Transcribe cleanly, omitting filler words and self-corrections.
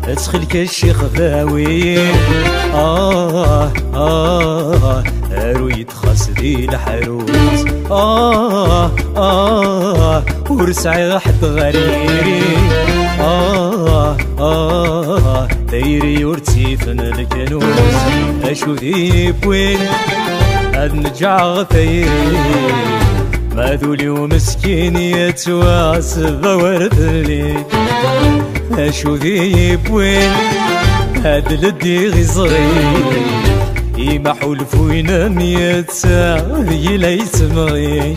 ادخلك الشيخ ذاوي ارويد خاص ذي الحروس ورسعي حد غريري دايري ورتيفن الكنوز اشو ذي بوين هاد نجع ثيري ماذولي ومسكين يتواصب ورد لي اشو ذي بوين هاد لدي غي صغير يمحو الفوينة 100 ساعة ذي ليس مغي